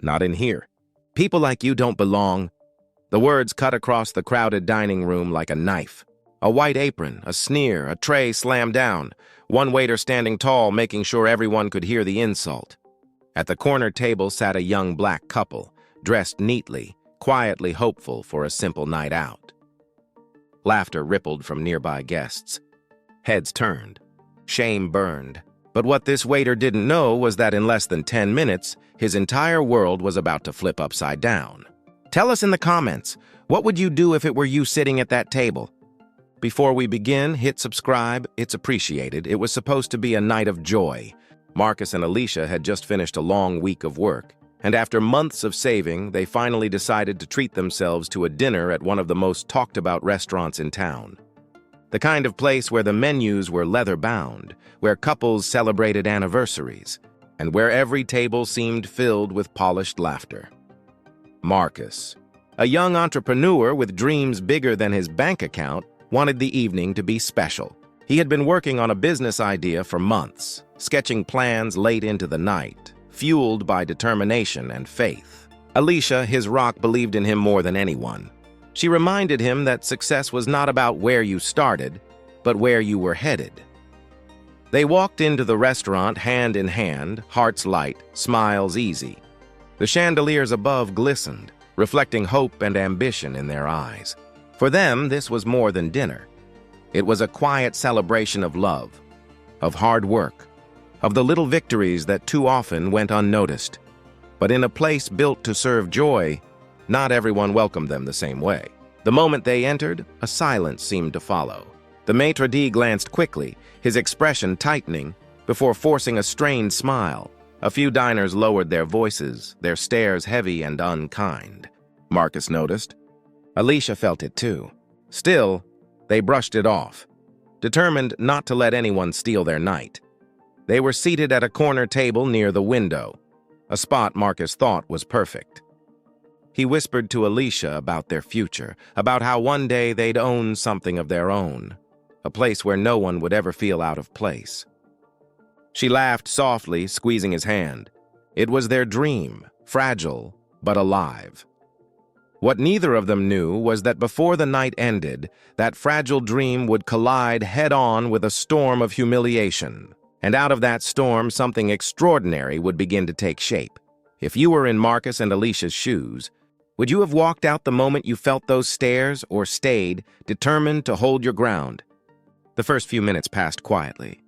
Not in here. People like you don't belong." The words cut across the crowded dining room like a knife. A white apron, a sneer, a tray slammed down, one waiter standing tall, making sure everyone could hear the insult. At the corner table sat a young black couple, dressed neatly, quietly hopeful for a simple night out. Laughter rippled from nearby guests. Heads turned. Shame burned. But what this waiter didn't know was that in less than 10 minutes, his entire world was about to flip upside down. Tell us in the comments, what would you do if it were you sitting at that table? Before we begin, hit subscribe. It's appreciated. It was supposed to be a night of joy. Marcus and Alicia had just finished a long week of work, and after months of saving, they finally decided to treat themselves to a dinner at one of the most talked-about restaurants in town. The kind of place where the menus were leather-bound, where couples celebrated anniversaries, and where every table seemed filled with polished laughter. Marcus, a young entrepreneur with dreams bigger than his bank account, wanted the evening to be special. He had been working on a business idea for months, sketching plans late into the night, fueled by determination and faith. Alicia, his rock, believed in him more than anyone. She reminded him that success was not about where you started, but where you were headed. They walked into the restaurant hand in hand, hearts light, smiles easy. The chandeliers above glistened, reflecting hope and ambition in their eyes. For them, this was more than dinner. It was a quiet celebration of love, of hard work, of the little victories that too often went unnoticed. But in a place built to serve joy, not everyone welcomed them the same way. The moment they entered, a silence seemed to follow. The maitre d' glanced quickly, his expression tightening, before forcing a strained smile. A few diners lowered their voices, their stares heavy and unkind. Marcus noticed. Alicia felt it too. Still, they brushed it off, determined not to let anyone steal their night. They were seated at a corner table near the window, a spot Marcus thought was perfect. He whispered to Alicia about their future, about how one day they'd own something of their own, a place where no one would ever feel out of place. She laughed softly, squeezing his hand. It was their dream, fragile but alive. What neither of them knew was that before the night ended, that fragile dream would collide head-on with a storm of humiliation. And out of that storm, something extraordinary would begin to take shape. If you were in Marcus and Alicia's shoes, would you have walked out the moment you felt those stares, or stayed, determined to hold your ground? The first few minutes passed quietly.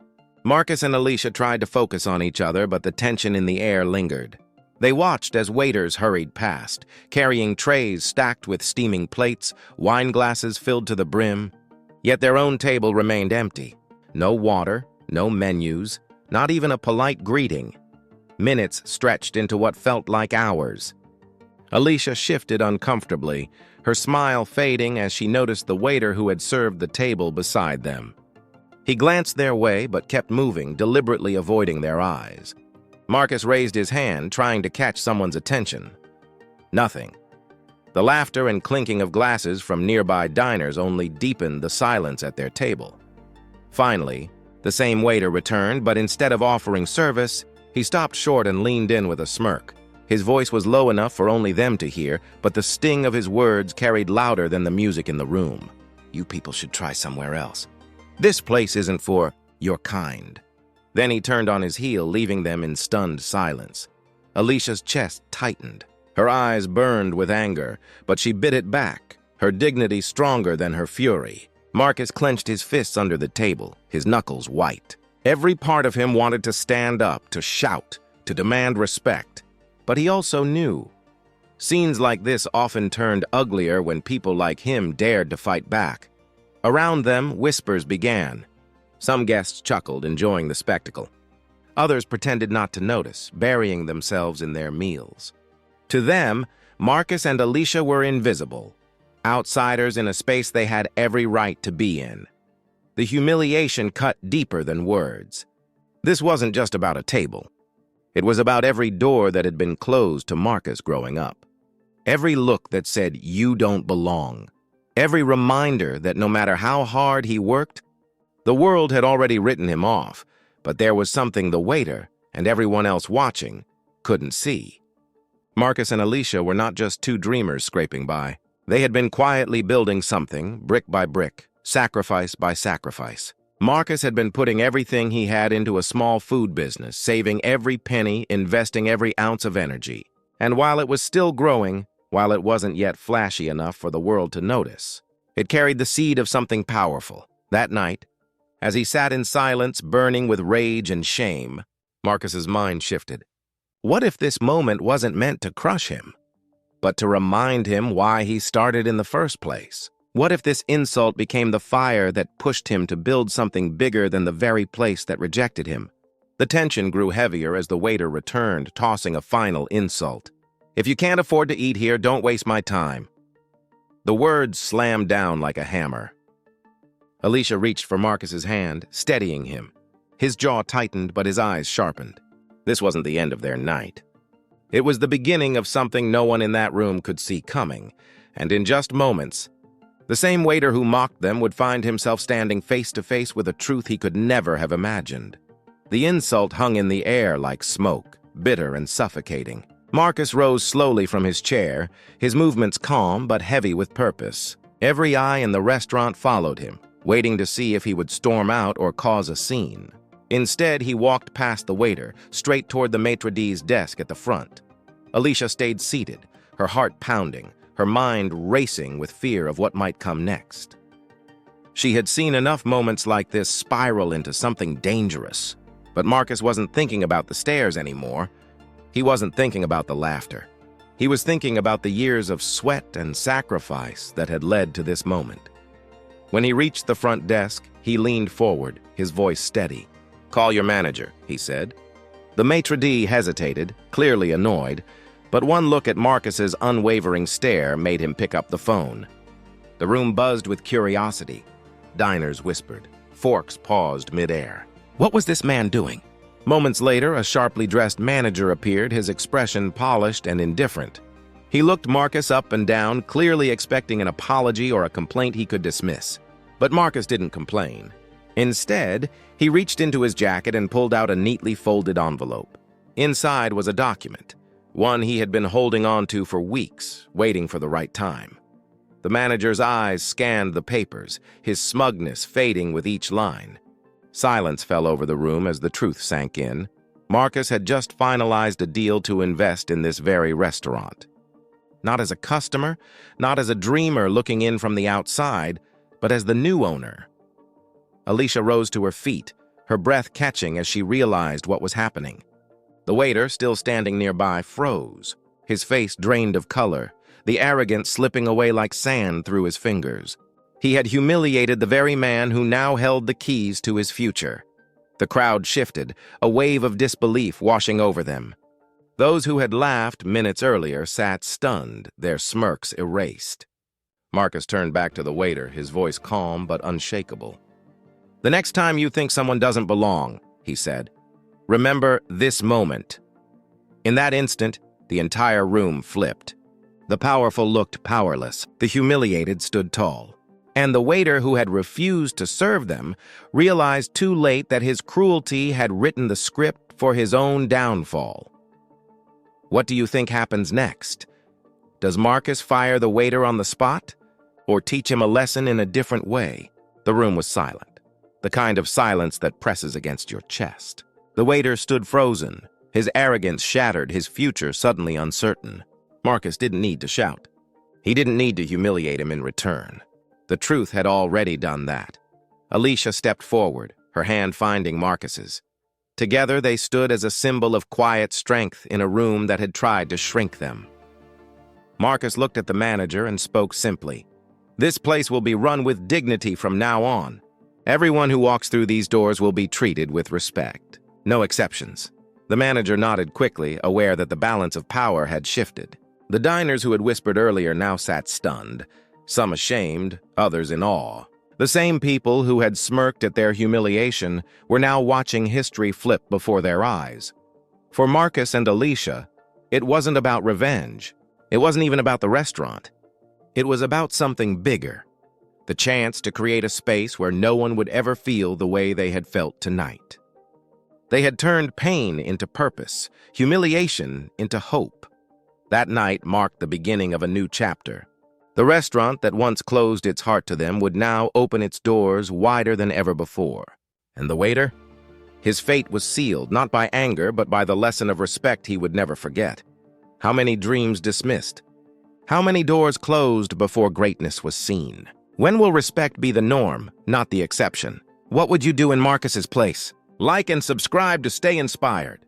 Marcus and Alicia tried to focus on each other, but the tension in the air lingered. They watched as waiters hurried past, carrying trays stacked with steaming plates, wine glasses filled to the brim. Yet their own table remained empty. No water, no menus, not even a polite greeting. Minutes stretched into what felt like hours. Alicia shifted uncomfortably, her smile fading as she noticed the waiter who had served the table beside them. He glanced their way but kept moving, deliberately avoiding their eyes. Marcus raised his hand, trying to catch someone's attention. Nothing. The laughter and clinking of glasses from nearby diners only deepened the silence at their table. Finally, the same waiter returned, but instead of offering service, he stopped short and leaned in with a smirk. His voice was low enough for only them to hear, but the sting of his words carried louder than the music in the room. "You people should try somewhere else. This place isn't for your kind." Then he turned on his heel, leaving them in stunned silence. Alicia's chest tightened. Her eyes burned with anger, but she bit it back, her dignity stronger than her fury. Marcus clenched his fists under the table, his knuckles white. Every part of him wanted to stand up, to shout, to demand respect. But he also knew. Scenes like this often turned uglier when people like him dared to fight back. Around them, whispers began. Some guests chuckled, enjoying the spectacle. Others pretended not to notice, burying themselves in their meals. To them, Marcus and Alicia were invisible, outsiders in a space they had every right to be in. The humiliation cut deeper than words. This wasn't just about a table. It was about every door that had been closed to Marcus growing up. Every look that said, "You don't belong." Every reminder that no matter how hard he worked, the world had already written him off, but there was something the waiter, and everyone else watching, couldn't see. Marcus and Alicia were not just two dreamers scraping by. They had been quietly building something, brick by brick, sacrifice by sacrifice. Marcus had been putting everything he had into a small food business, saving every penny, investing every ounce of energy. And while it was still growing, while it wasn't yet flashy enough for the world to notice, it carried the seed of something powerful. That night, as he sat in silence, burning with rage and shame, Marcus's mind shifted. What if this moment wasn't meant to crush him, but to remind him why he started in the first place? What if this insult became the fire that pushed him to build something bigger than the very place that rejected him? The tension grew heavier as the waiter returned, tossing a final insult. "If you can't afford to eat here, don't waste my time." The words slammed down like a hammer. Alicia reached for Marcus's hand, steadying him. His jaw tightened, but his eyes sharpened. This wasn't the end of their night. It was the beginning of something no one in that room could see coming, and in just moments, the same waiter who mocked them would find himself standing face to face with a truth he could never have imagined. The insult hung in the air like smoke, bitter and suffocating. Marcus rose slowly from his chair, his movements calm but heavy with purpose. Every eye in the restaurant followed him, waiting to see if he would storm out or cause a scene. Instead, he walked past the waiter, straight toward the maitre d's desk at the front. Alicia stayed seated, her heart pounding, her mind racing with fear of what might come next. She had seen enough moments like this spiral into something dangerous. But Marcus wasn't thinking about the stares anymore. He wasn't thinking about the laughter. He was thinking about the years of sweat and sacrifice that had led to this moment. When he reached the front desk, he leaned forward, his voice steady. "Call your manager," he said. The maitre d' hesitated, clearly annoyed, but one look at Marcus's unwavering stare made him pick up the phone. The room buzzed with curiosity. Diners whispered. Forks paused midair. What was this man doing? Moments later, a sharply dressed manager appeared, his expression polished and indifferent. He looked Marcus up and down, clearly expecting an apology or a complaint he could dismiss. But Marcus didn't complain. Instead, he reached into his jacket and pulled out a neatly folded envelope. Inside was a document, one he had been holding on to for weeks, waiting for the right time. The manager's eyes scanned the papers, his smugness fading with each line. Silence fell over the room as the truth sank in. Marcus had just finalized a deal to invest in this very restaurant. Not as a customer, not as a dreamer looking in from the outside, but as the new owner. Alicia rose to her feet, her breath catching as she realized what was happening. The waiter, still standing nearby, froze, his face drained of color, the arrogance slipping away like sand through his fingers. He had humiliated the very man who now held the keys to his future. The crowd shifted, a wave of disbelief washing over them. Those who had laughed minutes earlier sat stunned, their smirks erased. Marcus turned back to the waiter, his voice calm but unshakable. "The next time you think someone doesn't belong," he said, "remember this moment." In that instant, the entire room flipped. The powerful looked powerless, the humiliated stood tall. And the waiter who had refused to serve them realized too late that his cruelty had written the script for his own downfall. What do you think happens next? Does Marcus fire the waiter on the spot? Or teach him a lesson in a different way? The room was silent, the kind of silence that presses against your chest. The waiter stood frozen, his arrogance shattered, his future suddenly uncertain. Marcus didn't need to shout. He didn't need to humiliate him in return. The truth had already done that. Alicia stepped forward, her hand finding Marcus's. Together they stood as a symbol of quiet strength in a room that had tried to shrink them. Marcus looked at the manager and spoke simply. "This place will be run with dignity from now on. Everyone who walks through these doors will be treated with respect. No exceptions." The manager nodded quickly, aware that the balance of power had shifted. The diners who had whispered earlier now sat stunned, some ashamed, others in awe. The same people who had smirked at their humiliation were now watching history flip before their eyes. For Marcus and Alicia, it wasn't about revenge. It wasn't even about the restaurant. It was about something bigger, the chance to create a space where no one would ever feel the way they had felt tonight. They had turned pain into purpose, humiliation into hope. That night marked the beginning of a new chapter. The restaurant that once closed its heart to them would now open its doors wider than ever before. And the waiter? His fate was sealed, not by anger, but by the lesson of respect he would never forget. How many dreams dismissed? How many doors closed before greatness was seen? When will respect be the norm, not the exception? What would you do in Marcus's place? Like and subscribe to stay inspired.